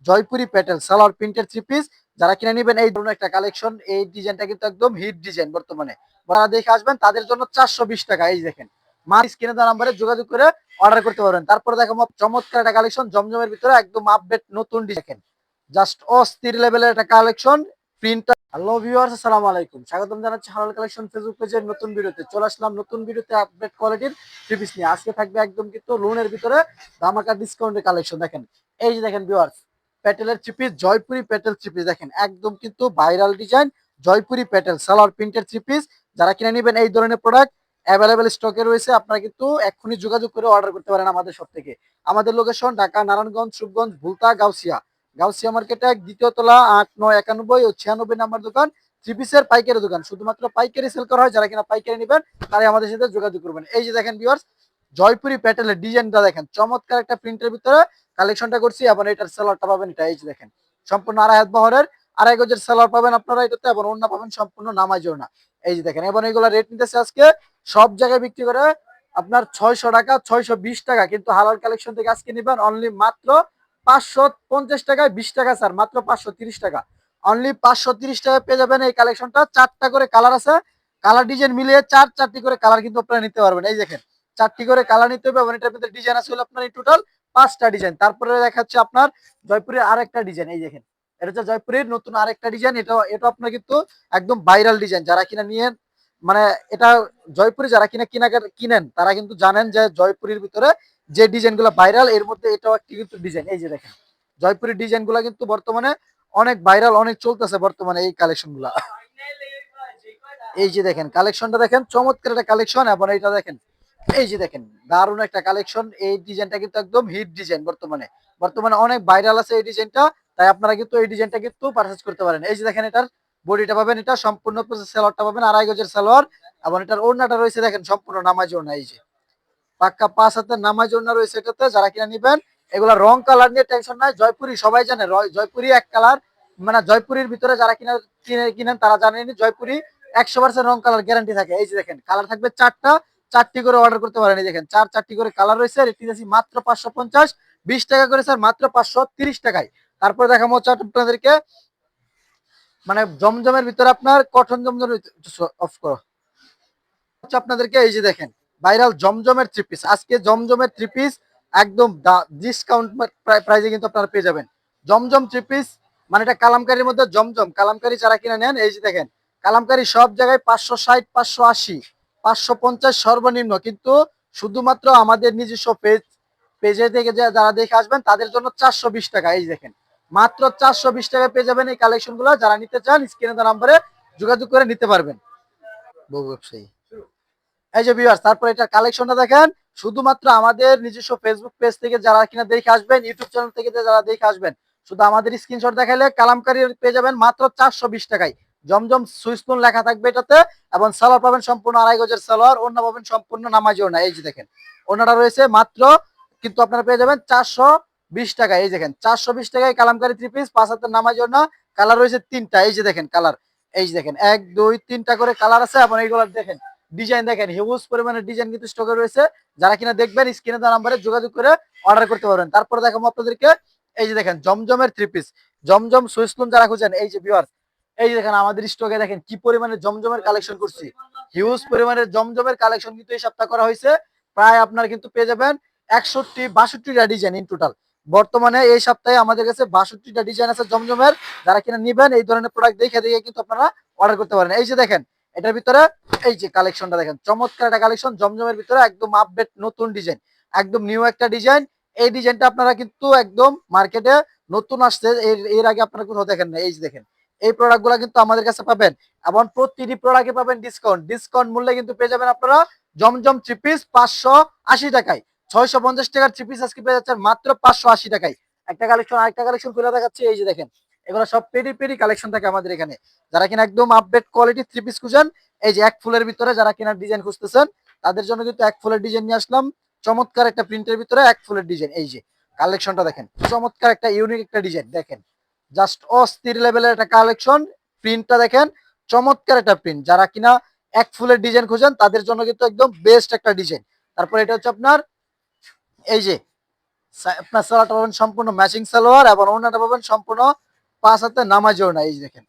জয়পুরি প্যাটেল সালোয়ার প্রিন্টের three piece. যারা কিনে নেবেন এই ধরনের একটা কালেকশন, এই ডিজাইনটা কিন্তু একদম হিট ডিজাইন বর্তমানে। যারা দেখে আসবেন তাদের জন্য 420 টাকা। এই দেখেন, মার স্ক্রিনে দেওয়া নাম্বারে যোগাযোগ করে অর্ডার করতে পারবেন। তারপরে দেখো চমৎকার একটা কালেকশন জমজমের ভিতরে একদম আপডেট নতুন ডিজাইন, জাস্ট অস্থির লেভেলের একটা কালেকশন। প্রিন্ট। হ্যালো ভিউয়ার্স, আসসালামু আলাইকুম, স্বাগতম জানাচ্ছি হালাল কালেকশন ফেসবুক পেজের নতুন ভিডিওতে। চলে আসলাম নতুন ভিডিওতে আপডেট কোয়ালিটির থ্রি পিস নিয়ে। আজকে থাকবে একদম কিন্তু লোনের ভিতরে ধামাকা ডিসকাউন্টের কালেকশন। দেখেন, এই যে দেখেন ভিউয়ার্স, প্যাটেলের three piece, Jaipuri Patel three piece. দেখেন একদম কিন্তু ভাইরাল ডিজাইন, জয়পুরি প্যাটেল সালোয়ার প্রিন্টের থ্রি পিস। যারা কিনে নেবেন এই ধরনের প্রোডাক্ট অ্যাভেলেবেল স্টকে রয়েছে। আপনারা কিন্তু এক্ষুনি যোগাযোগ করে অর্ডার করতে পারেন আমাদের সব থেকে। আমাদের লোকেশন ঢাকা নারায়ণগঞ্জ, সুবগঞ্জ, ভুলতা, গাউসিয়া। গাউসিয়া মার্কেটে দ্বিতীয় তলা 8, 9, 91 ও 96 নাম্বার দোকান। থ্রি পিসের পাইকারি দোকান, শুধুমাত্র পাইকারি সেল করা হয়। যারা কিনা পাইকারি নেবেন তারাই আমাদের সাথে যোগাযোগ করবেন। এই যে দেখেন ভিউয়ার্স, জয়পুরি প্যাটেলের ডিজাইনটা দেখেন, চমৎকার একটা প্রিন্টের ভিতরে কালেকশনটা করছি। এবং এটার সেলারটা পাবেন এটা, এই যে দেখেন, সম্পূর্ণ আড়াই হাত বহরের 2.5 গজের সেলার পাবেন আপনারা এটাতে, এবং অন্য পাবেন সম্পূর্ণ নামাজ না। এই যে দেখেন, এবং এইগুলো রেট নিতেছে আজকে সব জায়গায় বিক্রি করে আপনার 600 টাকা, 620 টাকা, কিন্তু হালাল কালেকশন থেকে আজকে নিবেন অনলি মাত্র 550 টাকায়। 20 টাকা স্যার, মাত্র 530 টাকা। অনলি 530 টাকায় পেয়ে যাবেন এই কালেকশনটা। 4টা করে কালার আছে, কালার ডিজাইন মিলিয়ে 4টি করে কালার কিন্তু আপনারা নিতে পারবেন। এই দেখেন, 4টি করে কালার নিতে হবে, এবং এটার মধ্যে ডিজাইন আছে হলো আপনার এই টোটাল 5টা ডিজাইন। তারপরে দেখাচ্ছে আপনার জয়পুরের আরেকটা ডিজাইন। এই দেখেন, এটা হচ্ছে জয়পুরের নতুন আরেকটা ডিজাইন। এটা আপনার কিন্তু একদম ভাইরাল ডিজাইন। যারা কিনা নিয়ে মানে এটা জয়পুরি যারা কিনেন তারা কিন্তু জানেন যে জয়পুরের ভিতরে যে ডিজাইন গুলো ভাইরাল, এর মধ্যে এটাও একটি কিন্তু ডিজাইন। এই যে দেখেন, জয়পুরের ডিজাইন গুলা কিন্তু বর্তমানে অনেক ভাইরাল, অনেক চলতেছে বর্তমানে এই কালেকশন গুলা। এই যে দেখেন কালেকশনটা দেখেন, চমৎকার একটা কালেকশন। এবং এইটা দেখেন, এই যে দেখেন, দারুণ একটা কালেকশন। এই ডিজাইনটা কিন্তু একদম হিট ডিজাইন বর্তমানে, অনেক ভাইরাল আছে এই ডিজাইনটা। তাই আপনারা কিন্তু এই ডিজাইনটা কিন্তু পারচেজ করতে পারেন। এই যে দেখেন, এটার বডিটা পাবেন, এটা সম্পূর্ণ সালোয়ারটা পাবেন 2.5 গজের সালোয়ার। এবং এটার ওড়নাটা রয়েছে দেখেন সম্পূর্ণ নামাজ ওড়না। এই যে পাক্কা 5 হাতের নামাজ ওড়না রয়েছে এটাতে। যারা কিনা নিবেন এগুলা রং কালার নিয়ে টেনশন নাই। জয়পুরি সবাই জানে, জয়পুরি এক কালার, মানে জয়পুরির ভিতরে যারা কিনেন তারা জানেন জয়পুরি 100% রং কালার গ্যারান্টি থাকে। এই যে দেখেন, কালার থাকবে 4টা, 4টি করে অর্ডার করতে পারেন। এই দেখেন, 4টি করে কালার রয়েছে। রেট দিয়েছি মাত্র 550, 20 টাকা করে স্যার, মাত্র 530 টাকায়। তারপরে দেখাবো হচ্ছে আপনাদেরকে মানে জমজমের ভিতরে আপনার কটন জমজমের অফ করো হচ্ছে আপনাদেরকে। এই যে দেখেন, ভাইরাল জমজমের থ্রি পিস। আজকে জমজমের থ্রি পিস একদম ডিসকাউন্ট প্রাইসে কিন্তু আপনারা পেয়ে যাবেন। জমজম থ্রি পিস মানে এটা কালামকারীর মধ্যে জমজম, কালামকারী যারা কিনে নেন। এই যে দেখেন, কালামকারী সব জায়গায় 560, 580, 550 সর্বনিম্ন, কিন্তু শুধুমাত্র আমাদের নিজস্ব পেজে থেকে যারা দেখে আসবেন তাদের জন্য 420 টাকা। এই দেখেন, মাত্র 420 টাকায় পেয়ে যাবেন এই কালেকশন গুলো। যারা নিতে চান স্ক্রিনে দেওয়া নাম্বারে যোগাযোগ করে নিতে পারবেন। বহু ব্যবসায়ী। এই যে ভিউয়ার্স, তারপর এটা কালেকশনটা দেখেন, শুধুমাত্র আমাদের নিজস্ব ফেসবুক পেজ থেকে যারা কিনা দেখে আসবেন, ইউটিউব চ্যানেল থেকে যারা দেখে আসবেন, শুধু আমাদের স্ক্রিনশট দেখাইলে কালামকারী পেয়ে যাবেন মাত্র 420 টাকায়। জমজম সুইসপুন লেখা থাকবে এটাতে। এবং সালোয়ার পাবেন সম্পূর্ণ 2.5 গজের সালোয়ার, ওড়না পাবেন সম্পূর্ণ নামাজি ওড়না। এই যে দেখেন, ওড়নাটা রয়েছে মাত্র কিন্তু আপনারা পেয়ে যাবেন 420 টাকায়। এই দেখেন, 420 টাকায় কালামকারী থ্রি পিস, 5 হাতের নামাজি ওড়না। কালার রয়েছে 3টা। এই যে দেখেন কালার, এই যে দেখেন 1, 2, 3টা করে কালার আছে। এবং এইগুলো দেখেন ডিজাইন, দেখেন হিউজ পরিমাণে ডিজাইন কিন্তু স্টকে রয়েছে। যারা কিনা দেখবেন স্ক্রিনে দেওয়া নাম্বারে যোগাযোগ করে অর্ডার করতে পারবেন। তারপরে দেখাবো আপনাদেরকে, এই যে দেখেন জমজমের থ্রি পিস, জমজম সুইসলুন যারা খুঁজেন। এই যে ভিউয়ার্স, এই যে দেখেন আমাদের স্টকে দেখেন কি পরিমাণে জমজমের কালেকশন করছি। হিউজ পরিমাণে জমজমের কালেকশন কিন্তু এই সপ্তাহ করা হয়েছে। প্রায় আপনার কিন্তু পেয়ে যাবেন 61, 62টা ডিজাইন ইন টোটাল। বর্তমানে এই সপ্তাহে আমাদের কাছে 62টা ডিজাইন আছে জমজমের। যারা কিনা নিবেন এই ধরনের প্রোডাক্ট দেখে দেখে কিন্তু আপনারা অর্ডার করতে পারেন। এই যে দেখেন, এটার ভিতরে এই যে কালেকশনটা দেখেন, চমৎকার একটা কালেকশন জমজমের ভিতরে একদম আপডেট নতুন ডিজাইন, একদম নিউ একটা ডিজাইন। এই ডিজাইনটা আপনারা কিন্তু একদম মার্কেটে নতুন আসছে, এর আগে আপনারা কোথাও দেখেন না। এই যে দেখেন, এই প্রোডাক্ট গুলা কিন্তু আমাদের কাছে পাবেন। এবং প্রতিটি প্রোডাক্টে পাবেন ডিসকাউন্ট, মূল্যে কিন্তু পেয়ে যাবেন আপনারা জমজম থ্রি পিস 580 টাকায়। 650 টাকার থ্রি পিস আজকে পেয়ে যাচ্ছেন মাত্র 580 টাকায়। একটা কালেকশন আরেকটা কালেকশন খুলে দেখাচ্ছি। এই যে দেখেন, এগুলো সব পেডি পেডি কালেকশন থাকে আমাদের এখানে। যারা কিনা একদম আপডেট কোয়ালিটি থ্রি পিস খুঁজেন, এই যে এক ফুলের ভিতরে যারা কিনা ডিজাইন খুঁজতেছেন তাদের জন্য কিন্তু এক ফুলের ডিজাইন নিয়ে আসলাম। চমৎকার একটা প্রিন্টের ভিতরে এক ফুলের ডিজাইন। এই যে কালেকশনটা দেখেন, চমৎকার একটা ইউনিক একটা ডিজাইন। দেখেন, জাস্ট অস্থির লেভেলের একটা কালেকশন। প্রিন্টটা দেখেন, চমৎকার একটা প্রিন্ট। যারা কিনা এক ফুলের ডিজাইন খুঁজেন তাদের জন্য কিন্তু একদম বেস্ট একটা ডিজাইন। তারপর এটা হচ্ছে আপনার এই যে আপনার সালোয়ারটা পাবেন সম্পূর্ণ ম্যাচিং সালোয়ার এবং ওড়নাটা পাবেন সম্পূর্ণ 5 হাতে নামাজ ওড়না। এই যে দেখেন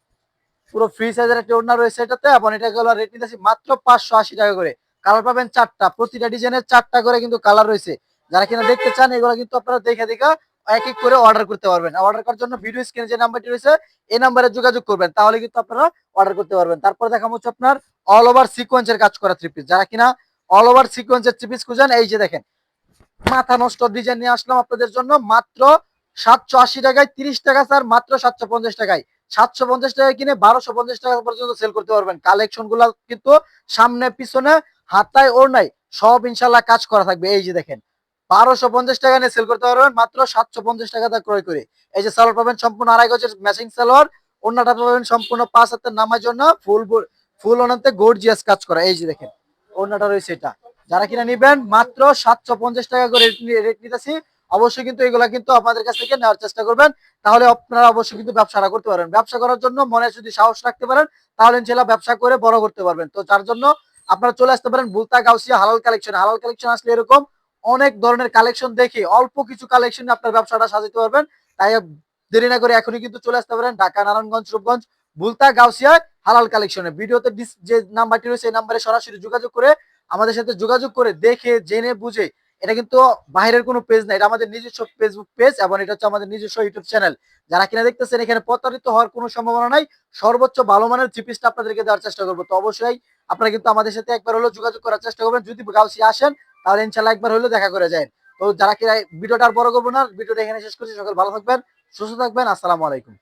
পুরো ফ্রি সাইজের একটা ওড়না রয়েছে এটাতে, এবং এটা গুলো রেট নিতেছি মাত্র 580 টাকা করে। কালার পাবেন 4টা, প্রতিটা ডিজাইনের 4টা করে কিন্তু কালার রয়েছে। যারা কিনা দেখতে চান এগুলো কিন্তু আপনারা দেখে দেখে এক এক করে অর্ডার করতে পারবেন। অর্ডার করার জন্য ভিডিও স্ক্রিনে যে নাম্বারটি রয়েছে এই নাম্বারে যোগাযোগ করবেন, তাহলে কিন্তু আপনারা অর্ডার করতে পারবেন। তারপর দেখাবো হচ্ছে আপনার অল ওভার সিকোয়েন্সের কাজ করা থ্রি পিস। যারা কিনা অল ওভার সিকোয়েন্সের থ্রি পিস খুঁজেন, এই যে দেখেন মাথা নষ্ট ডিজাইন নিয়ে আসলাম আপনাদের জন্য মাত্র 780 টাকায়। 30 টাকা স্যার, মাত্র 750 টাকায়। 750 টাকায় কিনে 1250 টাকা পর্যন্ত সেল করতে পারবেন। কালেকশন গুলা কিন্তু সামনে পিছনে হাতায় ওর নাই সব ইনশাল্লাহ কাজ করা থাকবে। এই যে দেখেন 1250 টাকা নিয়ে সেল করতে পারবেন মাত্র 750 টাকা তা ক্রয় করে। এই যে সালোয়ার পাবেন সম্পূর্ণ আড়াই গজের ম্যাচিং সালোয়ার, ওড়নাটা পাবেন সম্পূর্ণ 5 হাতের নামার জন্য ফুল ওনাতে গর্জিয়াস কাজ করা। এই যে দেখেন ওড়নাটা রয়েছে এটা। যারা কিনা নিবেন মাত্র 750 টাকা করে রেট নিতেছি। অবশ্যই কিন্তু এগুলা কিন্তু আপনাদের কাছ থেকে নেওয়ার চেষ্টা করবেন, তাহলে আপনারা অবশ্যই কিন্তু ব্যবসাটা করতে পারেন। ব্যবসা করার জন্য মনে যদি সাহস রাখতে পারেন তাহলে ইনশাআল্লাহ ব্যবসা করে বড় করতে পারবেন। তো যার জন্য আপনারা চলে আসতে পারেন বুলতা গাউসিয়া হালাল কালেকশন। হালাল কালেকশন আসলে এরকম অনেক ধরনের কালেকশন দেখে অল্প কিছু কালেকশন আপনার ব্যবসাটা সাজাতে পারবেন। তাই দেরি না করে এখনই কিন্তু চলে আসতে পারেন ঢাকা, নারায়ণগঞ্জ, রূপগঞ্জ বুলতা গাউসিয়া হালাল কালেকশনে। ভিডিওতে যে নাম্বারটি রয়েছে এই নাম্বারে সরাসরি যোগাযোগ করে আমাদের সাথে যোগাযোগ করে দেখে জেনে বুঝে, এটা কিন্তু বাইরের কোনো পেজ না, এটা আমাদের নিজস্ব ফেসবুক পেজ এবং এটা হচ্ছে আমাদের নিজস্ব ইউটিউব চ্যানেল। যারা কিনা দেখতেছেন এখানে প্রতারিত হওয়ার কোনো সম্ভাবনা নাই। সর্বোচ্চ ভালো মানের থ্রি পিসটা আপনাদেরকে দেওয়ার চেষ্টা করবো। তো অবশ্যই আপনারা কিন্তু আমাদের সাথে একবার হলেও যোগাযোগ করার চেষ্টা করবেন। যদি গাউসিয়া আসেন তাহলে ইনশাল্লাহ একবার হলেও দেখা করে যায়। তো যারা কিনা ভিডিওটা আর বড় করবো না, ভিডিওটা এখানে শেষ করছি। সকল ভালো থাকবেন, সুস্থ থাকবেন, আসসালামু আলাইকুম।